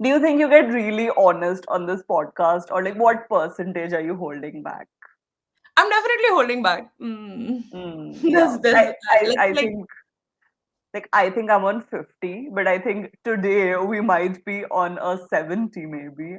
Do you think you get really honest on this podcast, or like what percentage are you holding back? I'm definitely holding back. Yeah, I Like think I think I'm on 50, but I think today we might be on a 70 maybe.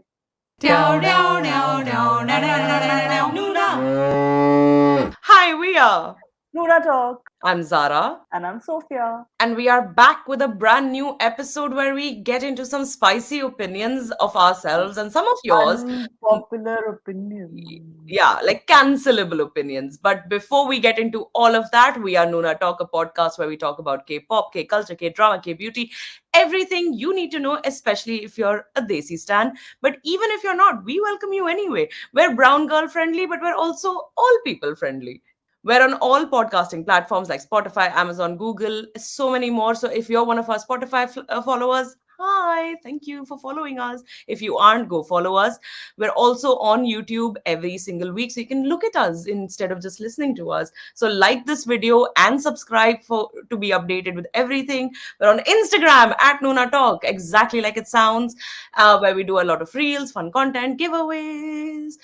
Down, down, down, down, down, down, down, Noona. Hi, we are. Noona Talk, I'm Zara. and I'm Sophia. And we are back with a brand new episode where we get into some spicy opinions of ourselves and some of yours. Unpopular opinion. Yeah, like cancelable opinions. But before we get into all of that, we are Noona Talk, a podcast where we talk about K-pop, K-culture, K-drama, K-beauty, everything you need to know, especially if you're a Desi stan. But even if you're not, we welcome you anyway. We're brown girl friendly, but we're also all people friendly. We're on all podcasting platforms like Spotify, Amazon, Google, so many more. So if you're one of our Spotify followers, hi, thank you for following us. If you aren't, go follow us. We're also on YouTube every single week, so you can look at us instead of just listening to us. So like this video and subscribe for to be updated with everything. We're on Instagram at Noona Talk, exactly like it sounds, where we do a lot of reels, fun content, giveaways.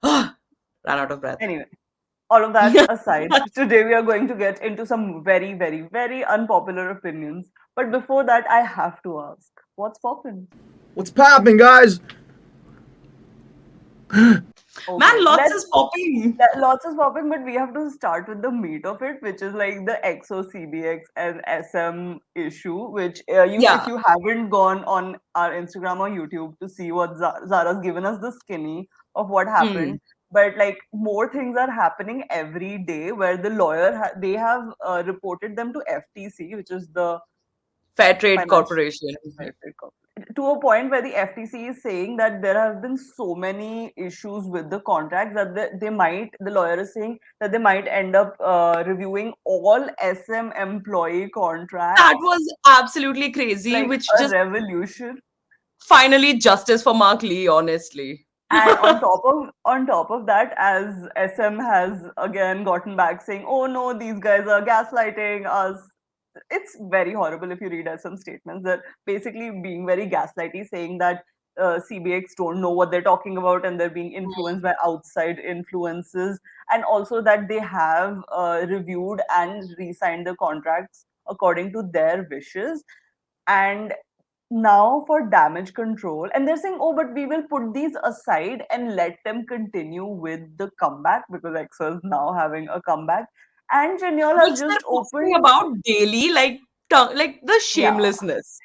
Ran out of breath. Anyway, all of that aside, today we are going to get into some very, very, very unpopular opinions. But before that, I have to ask, what's poppin'? What's popping, guys? Man, Okay, lots is popping. lots is popping, but we have to start with the meat of it, which is like the EXO, CBX, and SM issue. Which if Yeah. you haven't gone on our Instagram or YouTube to see what Zara's given us the skinny of what Hmm. happened, but like more things are happening every day where the lawyer they have reported them to FTC, which is the Fair Trade financial Corporation. to a point where the FTC is saying that there have been so many issues with the contracts that the lawyer is saying that they might end up reviewing all SM employee That contracts was absolutely crazy, like which a just revolution. finally justice for Mark Lee, honestly. And on top of that, as SM has again gotten back saying, "Oh no, these guys are gaslighting us." It's very horrible if you read SM statements. They're basically being very gaslighty, saying that CBX don't know what they're talking about and they're being influenced by outside influences, and also that they have reviewed and re-signed the contracts according to their wishes. And now for damage control, and they're saying, oh, but we will put these aside and let them continue with the comeback because EXO is now having a comeback. And Geniol has Which they're just posting opened, about daily, like the yeah. shamelessness.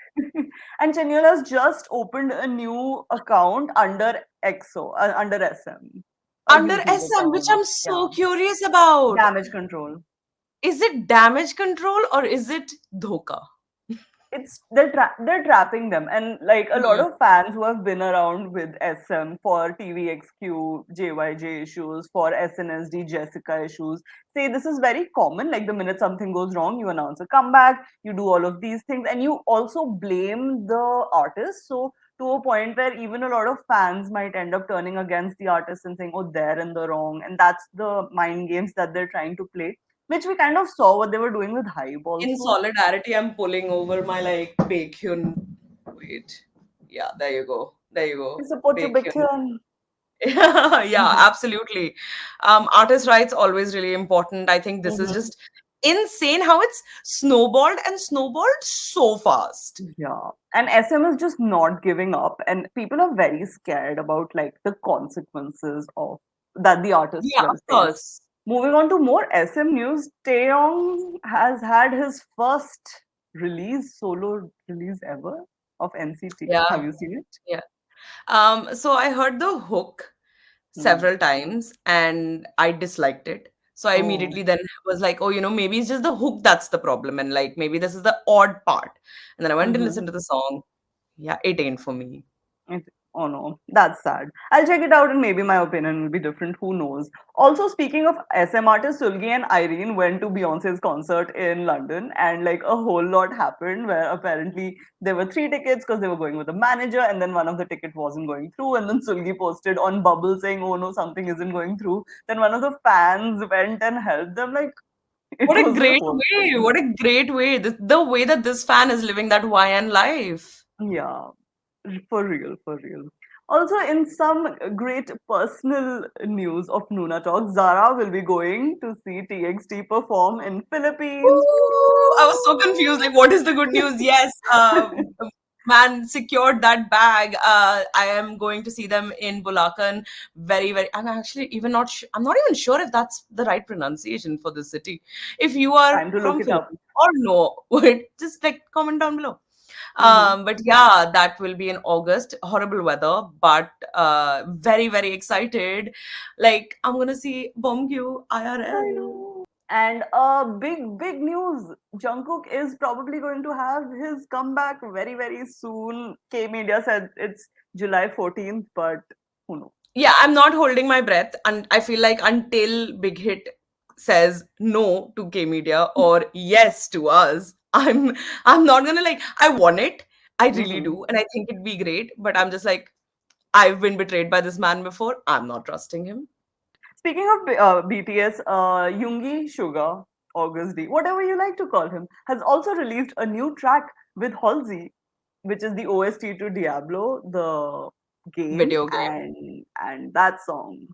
And Geniol has just opened a new account under EXO, under SM, a Under YouTube SM, which account. I'm Yeah, so curious about. damage control. Is it damage control or is it dhoka? It's they're trapping them, and like a lot Hmm. of fans who have been around with SM for TVXQ, JYJ issues, for SNSD Jessica issues say this is very common. Like the minute something goes wrong, you announce a comeback, you do all of these things, and you also blame the artist. So to a point where even a lot of fans might end up turning against the artist and saying, "Oh, they're in the wrong," and that's the mind games that they're trying to play, which we kind of saw what they were doing with Hype In also. solidarity, I'm pulling over my like Baekhyun. Wait. Yeah, there you go. There you We go. support you, Big Baekhyun. Kiran. Yeah, absolutely. Artist rights always really important. I think this is Mhm. just insane how it's snowballed and snowballed so fast. Yeah. And SM is just not giving up, and people are very scared about like the consequences of that the artists Yeah, will of face. course. Moving on to more SM news, Taeyong has had his first solo release ever of NCT. Yeah, Have you seen it? yeah. So I heard the hook Hmm. several times and I disliked it. So I Oh. immediately then was like, oh, maybe it's just the hook that's the problem, and like maybe this is the odd part. And then I went and Mhm. listened to the song. Yeah, it ain't for me. Oh no, that's sad. I'll check it out and maybe my opinion will be different. Who knows? Also, speaking of SM artists, Sulgi and Irene went to Beyonce's concert in London, and like a whole lot happened where apparently there were three tickets because they were going with a manager, and then one of the ticket wasn't going through. And then Sulgi posted on Bubble saying, "Oh no, something isn't going through." Then one of the fans went and helped them. Like it What a was the great whole way! thing. What a great way! The way that this fan is living that YN life. Yeah. For real, for real. Also, in some great personal news of Nuna Talk, Zara will be going to see TXT perform in Philippines. Ooh, I was so confused. Like, what is the good news? Yes, man secured that bag. I am going to see them in Bulacan. Very, very. I'm actually even not. I'm not even sure if that's the right pronunciation for this city. If you are Time to look from it up. Philippines or no, wait, just like comment down below. Mhm. But yeah, that will be in August. Horrible weather, but very, very excited. Like, I'm gonna see Bongyu I IRL. know. And big, big news. Jungkook is probably going to have his comeback very, very soon. K Media said it's July 14th, but who knows? Yeah, I'm not holding my breath, and I feel like until Big Hit says no to K Media or yes to us, I'm not gonna, like, I want it. I really Mhm. do, and I think it'd be great, but I'm just like, I've been betrayed by this man before. I'm not trusting him. Speaking of BTS, Yoongi Suga, August D, whatever you like to call him, has also released a new track with Halsey, which is the OST to Diablo, the game, Video game. and that song.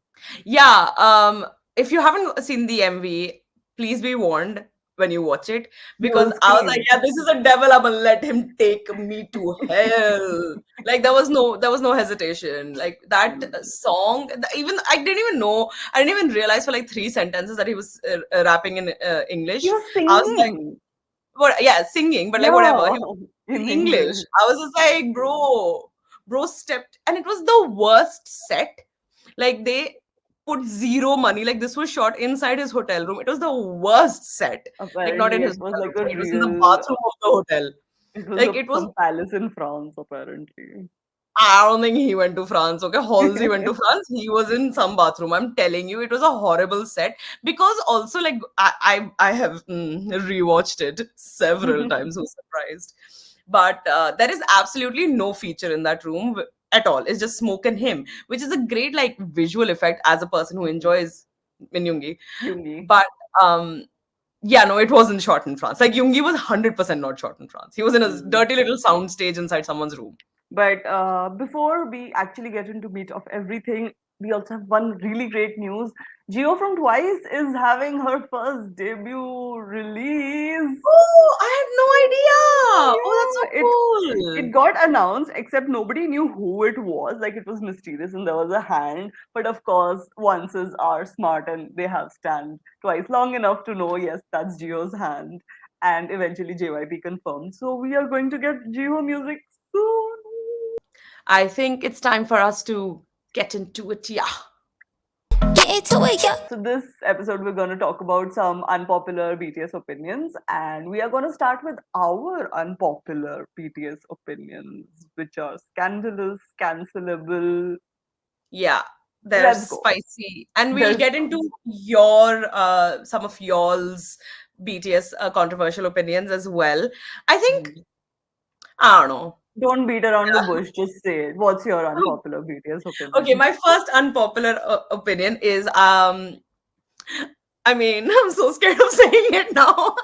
Yeah, if you haven't seen the MV, please be warned when you watch it, You because will I was like, scream. yeah, this is a devil. I'm gonna let him take me to hell. Like, there was no hesitation. Like that song, even I didn't even know. I didn't even realize for like 3 sentences that he was rapping in He English. was I was like, singing. what? Yeah, singing, but like whatever. Yeah, He was in in English. English. I was just like, bro stepped, and it was the worst set. Like, they put zero money. Like, this was shot inside his hotel room. It was the worst set. Like, not in Apparently, his it was hotel like room. a Sorry, it was in the real. bathroom of the hotel. It was Like, it was. some palace in France, apparently. I don't think he went to France. Okay, Halsey went to France. He was in some bathroom. I'm telling you, it was a horrible set, because also, like, I have rewatched it several times. Was surprised, but there is absolutely no feature in that room at all. It's just smoke and him, which is a great, like, visual effect as a person who enjoys Minyungi. Yoongi. But um, yeah, no, it wasn't shot in France. Like, Yoongi was 100% not shot in France. He was in a Mm. dirty little sound stage inside someone's room. But before we actually get into meat of everything, we also have one really great news. Geo from Twice is having her first debut release. Oh, I had no idea. Oh, that's so Yeah, it cool. got announced, except nobody knew who it was. Like it was mysterious, and there was a hand. But of course, onces are smart and they have stand twice long enough to know, yes, that's Geo's hand. And eventually, JYP confirmed. So we are going to get Geo music soon. I think it's time for us to get into it. Yeah. Get into it, yeah. So this episode, we're going to talk about some unpopular BTS opinions, and we are going to start with our unpopular BTS opinions, which are scandalous, cancelable. Yeah. They're Let's go. spicy. And we'll There's get into your some of y'all's BTS controversial opinions as well. I think, I don't know. don't beat around the bush. Just say it. What's your unpopular BTS Okay, opinion? my first unpopular opinion is I mean, I'm so scared of saying it now.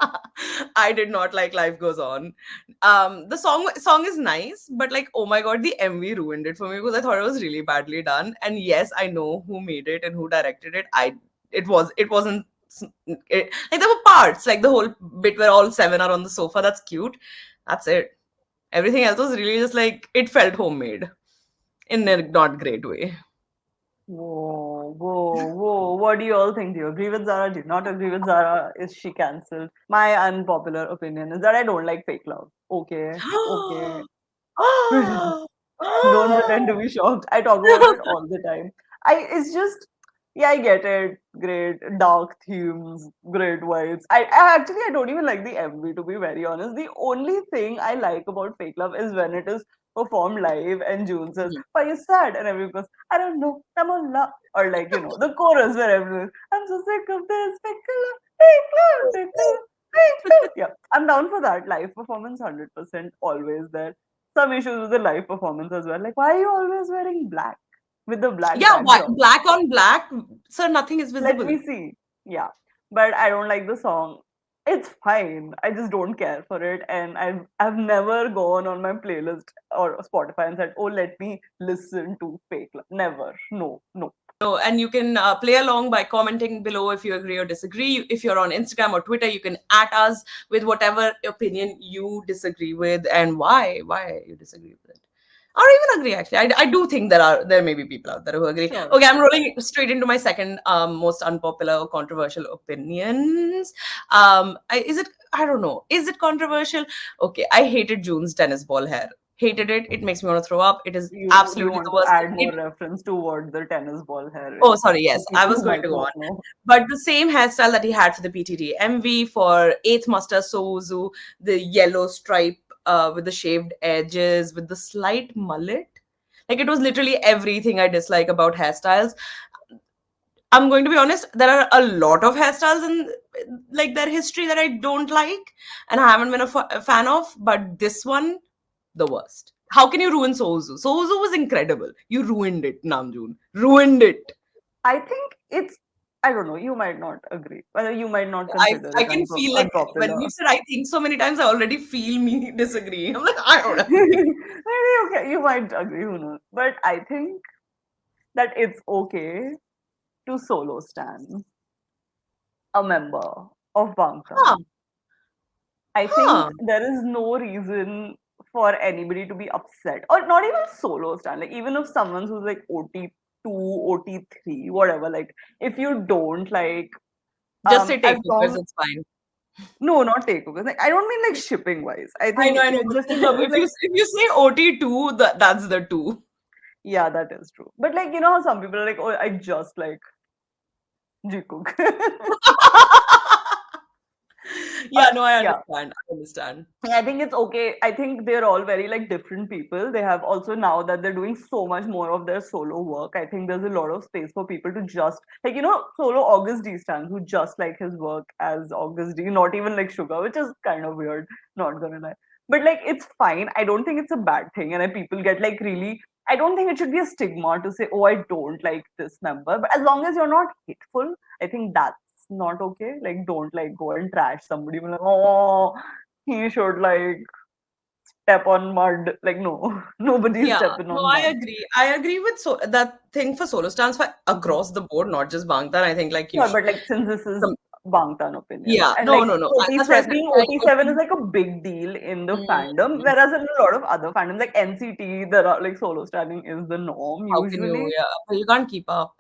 I did not like Life Goes On. The song is nice, but like, oh my god, the MV ruined it for me because I thought it was really badly done. And yes, I know who made it and who directed it. It wasn't like, there were parts, like the whole bit where all seven are on the sofa. That's cute. That's it. Everything else was really just like, it felt homemade in a not great way. Whoa, whoa, whoa. What do you all think? Do you agree with Zara? Do you not agree with Zara? Is she cancelled? My unpopular opinion is that I don't like fake love. Okay, okay. Don't pretend to be shocked. I talk about it all the time. It's just, yeah, I get it. Great dark themes, great vibes. I don't even like the MV, to be very honest. The only thing I like about Fake Love is when it is performed live and June says, "Why are you sad?" and everyone goes, "I don't know, I'm on love." Or like, the chorus where everyone, "I'm so sick of this fake love, fake love, fake love, fake love." Yeah, I'm down for that. Live performance 100% always there. Some issues with the live performance as well. Like, why are you always wearing black with the black Yeah, backdrop? black on black, so nothing is Let visible. me see. Yeah, but I don't like the song. it's fine. I just don't care for it, and I've never gone on my playlist or Spotify and said, "Oh, let me listen to fake love." Never. No, no. No, and you can play along by commenting below if you agree or disagree. If you're on Instagram or Twitter, you can at us with whatever opinion you disagree with and why you disagree with it. Or even agree, actually. I do think there may be people out there who agree. Sure. Okay, I'm rolling straight into my second most unpopular or controversial opinions. Is it? I don't know. Is it controversial? Okay, I hated June's tennis ball hair. Hated it. It makes me want to throw up. It is You absolutely want the to worst add thing. more reference to what the tennis ball hair Oh, is sorry. for Yes, I people was who going to might go not on. know. But the same hairstyle that he had for the PTT MV for Eighth Master Souzu, the yellow stripe with the shaved edges, with the slight mullet. Like it was literally everything I dislike about hairstyles. I'm going to be honest, there are a lot of hairstyles in like their history that I don't like and I haven't been a fan of, but this one, the worst. How can you ruin Souzu? Souzu was incredible. You ruined it, Namjoon. Ruined it. I think it's. I don't know. You might not agree. Well, you might not I consider I it can feel like when unpopular. you said I think so many times, I already feel me disagree. I'm like, I don't agree. Maybe okay. You might agree. Who knows? But I think that it's okay to solo stand a member of Huh, Bangtan. I think huh. there is no reason for anybody to be upset, or not even solo stand. Like even if someone's who's like OT2, OT3, whatever. Like if you don't like, Just say as takeovers, long it's fine. no, not takeovers. Like I don't mean like shipping wise. I think I know. it But just in terms of like if you say OT2, that's the two. yeah, that is true. But like you know how some people are like, oh, I just like Jikook. Yeah, no, I Yeah. understand. I understand. I think it's okay. I think they're all very like different people. They have also now that they're doing so much more of their solo work. I think there's a lot of space for people to just like solo August D stands who just like his work as August D, not even like Sugar, which is kind of weird. Not gonna lie, but like it's fine. I don't think it's a bad thing, and people get like really. I don't think it should be a stigma to say, oh, I don't like this member. But as long as you're not hateful, I think that's not okay. Like, don't like go and trash somebody. Be like, oh, he should like step on mud. Like no, nobody's Yeah, stepping no, on I mud. agree. I agree with that thing for solo stands for Mhm. across the board, not just Bangtan. I think like Sure, but like since this is some, Bangtan opinion yeah, and no, like no, no. That's what I 47 said. being I OT7 is agree. like a big deal in the fandom, Mm, whereas in a lot of other fandoms like NCT, there are like solo standing is the norm how can you? usually. Yeah, but you can't keep up.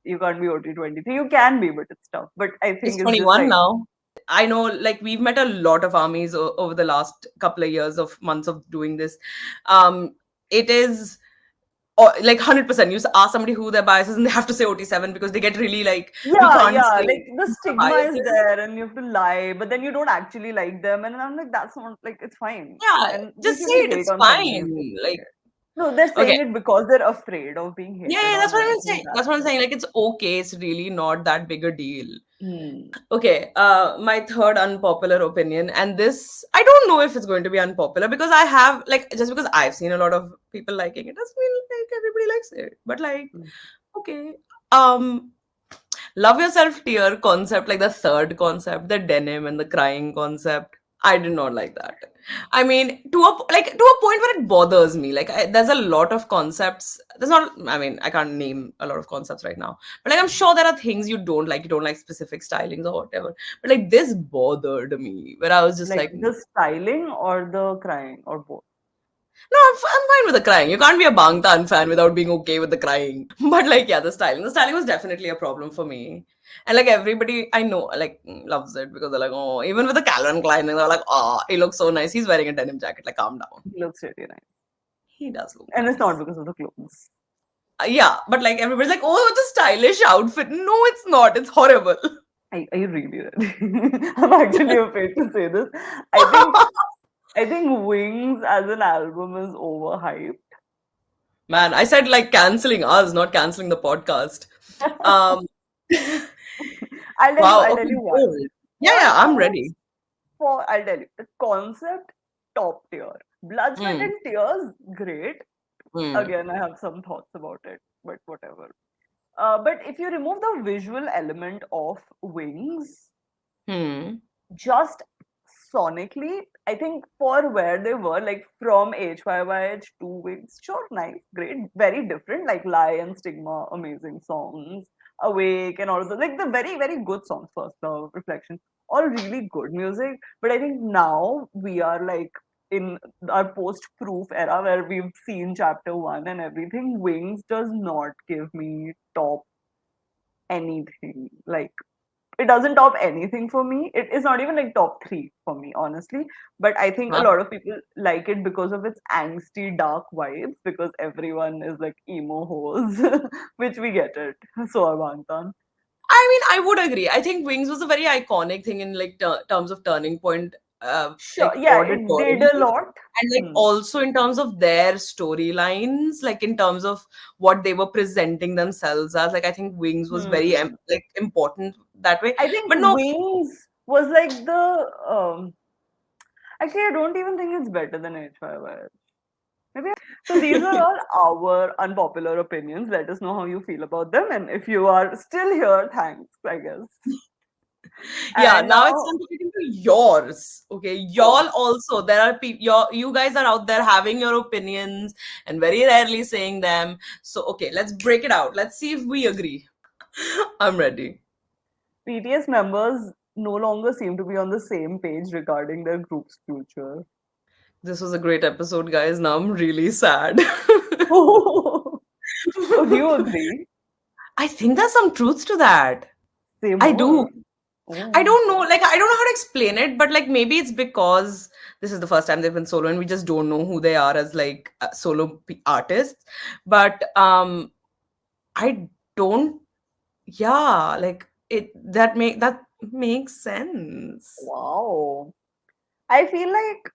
You can't be OT23. You can be, but it's tough. But I It's think it's just 21 like now. I know, like, we've met a lot of armies over the last couple of years of months of doing this. It is like 100%. You ask somebody who their bias is, and they have to say OT7 because they get really like, we yeah, can't yeah, say like the who our stigma bias is is. there and you have to lie, but then you don't actually like them. And I'm like, that's not like it's fine. Yeah, And just say basically it. hate It's on somebody is fine. okay. Like, No, they're okay. saying it because they're afraid of being Yeah, hated yeah, that's on, what and I I'm think saying. that's That's what I'm it. saying. Like, it's okay. It's really not that big a deal. Hmm. Okay, my third unpopular opinion, and this I don't know if it's going to be unpopular because I have like just because I've seen a lot of people liking it doesn't mean like everybody likes it. But like, okay, um, love yourself tier concept, like the third concept, the denim and the crying concept. I did not like that. I mean, to a point where it bothers me. Like, there's a lot of concepts. There's not. I mean, I can't name a lot of concepts right now. But like, I'm sure there are things you don't like. You don't like specific stylings or whatever. But like, this bothered me. Where I was just Like like, the styling or the crying or both. no, I'm fine with the crying. You can't be a Bangtan fan without being okay with the crying. But like, yeah, the styling was definitely a problem for me. And like everybody I know, like loves it because they're like, oh, even with the Calvin Klein, they're like, oh, he looks so nice. He's wearing a denim jacket. Like, calm down. It looks really nice, He does look and it's not nice. because of the clothes. Yeah, but like everybody's like, oh, it's a stylish outfit. No, it's not. It's horrible. I really ready. I'm actually afraid to say this. I think I think Wings as an album is overhyped. Man, I said like canceling us, not canceling the podcast. Um, wow. I'll tell Okay, you what. bold. Yeah, For yeah, I'm for ready. I'll tell you the concept top tier. Blood, sweat, Hmm. and tears, great. Hmm. Again, I have some thoughts about it, but whatever. But if you remove the visual element of Wings, Hmm. just sonically, I think for where they were, like from HYYH to Wings, sure, nice, great, very different. Like Lie and Stigma, amazing songs. Awake and all of those, like the very, very good songs. First Love, Reflection, all really good music. But I think now we are like in our post-proof era where we've seen chapter one and everything. Wings does not give me top anything. Like it doesn't top anything for me. It is not even like top three for me, honestly. But I think a Wow. lot of people like it because of its angsty, dark vibes. Because everyone is like emo hoes, which we get it. So Arvantan. I mean, I would agree. I think Wings was a very iconic thing in like terms of turning point, Sure, like yeah, it did auditorily, a lot. and like Hmm. also in terms of their storylines, like in terms of what they were presenting themselves as. Like I think Wings was very Hmm. like important that way. I think But no, Wings was like the. Actually, I don't even think it's better than HYY. Maybe. So these are all our unpopular opinions. Let us know how you feel about them, and if you are still here, thanks. I guess. yeah, And now it's now, time to get into yours. Okay, oh, y'all also, there are people, you guys are out there having your opinions and very rarely saying them. So okay, let's break it out. Let's see if we agree. I'm ready. BTS members no longer seem to be on the same page regarding their group's future. This was a great episode, guys. Now I'm really sad. Oh, do you agree? I think there's some truth to that. Say I do. more. I Oh, don't know. Like, I don't know how to explain it, but like maybe it's because this is the first time they've been solo and we just don't know who they are as like solo artists. But I don't. Yeah, like that makes sense. wow. I feel like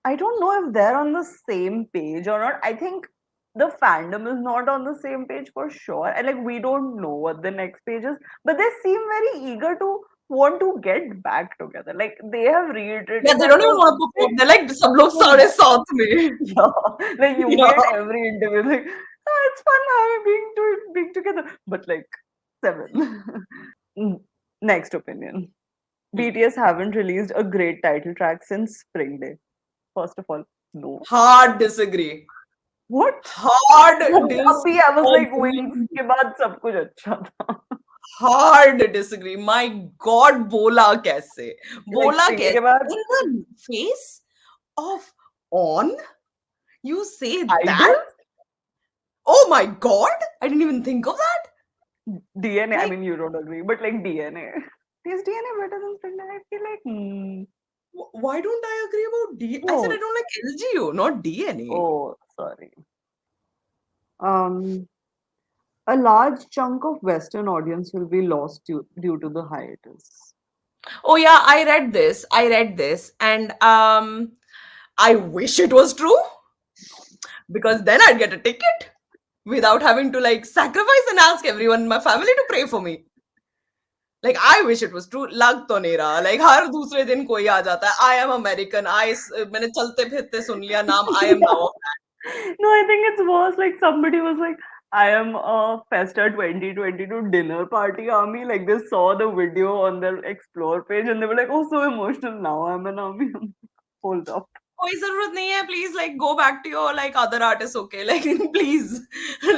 I don't know if they're on the same page or not. I think the fandom is not on the same page for sure. And like we don't know what the next page is, but they seem very eager to want to get back together. Like they have Yeah, reiterated they that don't even want to perform. They're like, "सब लोग सारे साथ में." yeah, like you Yeah. get every interview like it's fun having being together, but like seven. Next opinion. Hmm. BTS haven't released a great title track since Spring Day. First of all, no. Hard disagree. What? Hard जब अभी I was like disagree. Wings के बाद सब कुछ अच्छा था. Hard disagree. My God, बोला कैसे? Like बोला Spring Day के कैसे? बाद In the face of On? You say Idol, that? Oh my God! I didn't even think of that. DNA. I Like, mean, you don't agree, but like DNA. Is DNA better than Spring Day? I feel like why don't I agree about D? I said I oh don't like LGO, not DNA. oh sorry. Um, a large chunk of Western audience will be lost due to the hiatus. Oh yeah, I read this, and I wish it was true because then I'd get a ticket without having to like sacrifice and ask everyone in my family to pray for me. Like I wish it was true. लग तो नहीं रहा. Like हर दूसरे दिन कोई आ जाता है. I am American. मैंने चलते फिरते सुन लिया नाम. I am now. No, I think it's worse. Like somebody was like, I am a Festa 2022 dinner party army. Like they saw the video on their explore page and they were like, oh, so emotional. Now I'm an army. Hold up. कोई जरूरत नहीं है. Please like go back to your like other artists. Okay, like please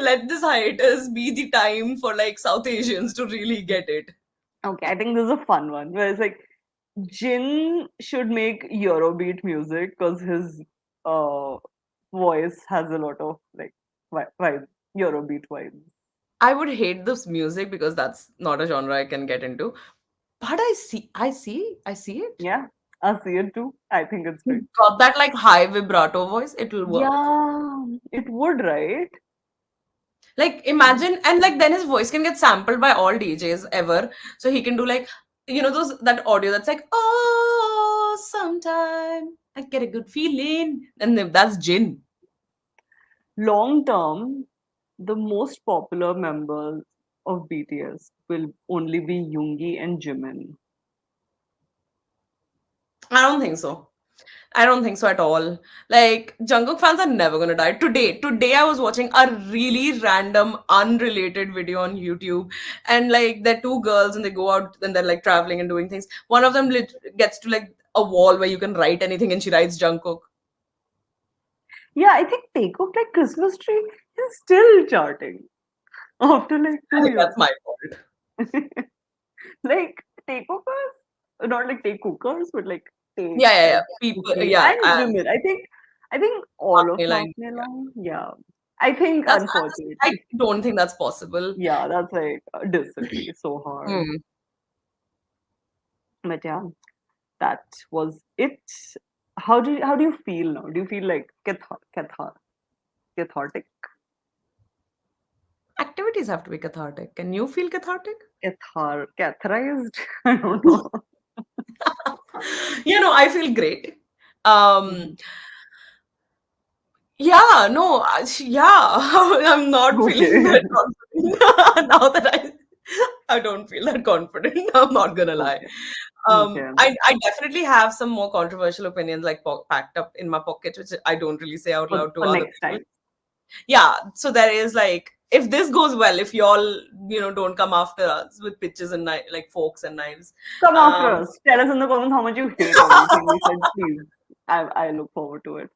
let this hiatus be the time for like South Asians to really get it. Okay, I think this is a fun one where it's like Jin should make Eurobeat music because his uh, voice has a lot of like vibe, Eurobeat vibes. I would hate this music because that's not a genre I can get into. But I see it. Yeah, I see it too. I think it's great. He's got that like high vibrato voice. It will work. Yeah, it would, right? Like imagine, and like then his voice can get sampled by all DJs ever. So he can do like those that audio that's like, oh, sometime I get a good feeling, and then that's Jin. Long term, the most popular members of BTS will only be Yoongi and Jimin. I don't think so. I don't think so at all. Like Jungkook fans are never gonna die. Today I was watching a really random, unrelated video on YouTube, and like they're two girls and they go out and they're like traveling and doing things. One of them gets to like a wall where you can write anything, and she writes Jungkook. Yeah, I think Takeoff like Christmas tree is still charting after like I two think years. that's my fault. Like takeovers, not like take cookers, but like take Yeah, yeah, yeah. like People, cooking yeah, and and Jimmy. I think all of Mark Mark line. Yeah, Line. Yeah, I think I unfortunately, don't think that's possible. yeah, that's like disagree so hard. Hmm. But yeah, that was it. How do you feel now? Do you feel like cathartic? Activities have to be cathartic. Can you feel cathartic? Catharized? I don't know. I feel great. Um, Mhm. yeah, no, yeah, I'm not feeling Okay. that confident now that I don't feel that confident. I'm not gonna lie. Okay. Okay. I definitely have some more controversial opinions like packed up in my pocket, which I don't really say out loud to For other next people. time. Yeah, so there is like if this goes well, if y'all don't come after us with pitches and like forks and knives. Come after um us. Tell us in the comments how much you hate everything we said, please. I look forward to it.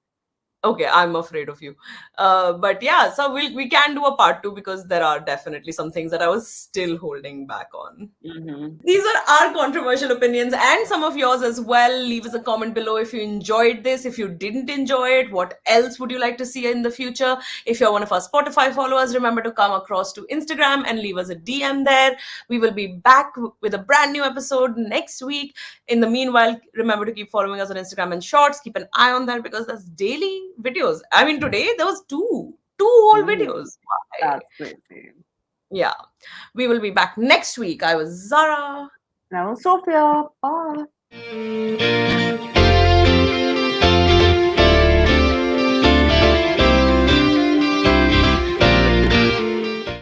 Okay, I'm afraid of you. But yeah, so we can do a part two because there are definitely some things that I was still holding back on. Mm-hmm. These are our controversial opinions and some of yours as well. Leave us a comment below if you enjoyed this. If you didn't enjoy it, what else would you like to see in the future? If you're one of our Spotify followers, remember to come across to Instagram and leave us a DM there. We will be back with a brand new episode next week. In the meanwhile, remember to keep following us on Instagram and Shorts. Keep an eye on that because there's daily videos. I mean, today there was two whole Ooh, videos. Why? that's crazy. Yeah. We will be back next week. I was Zara. Now, Sophia, bye.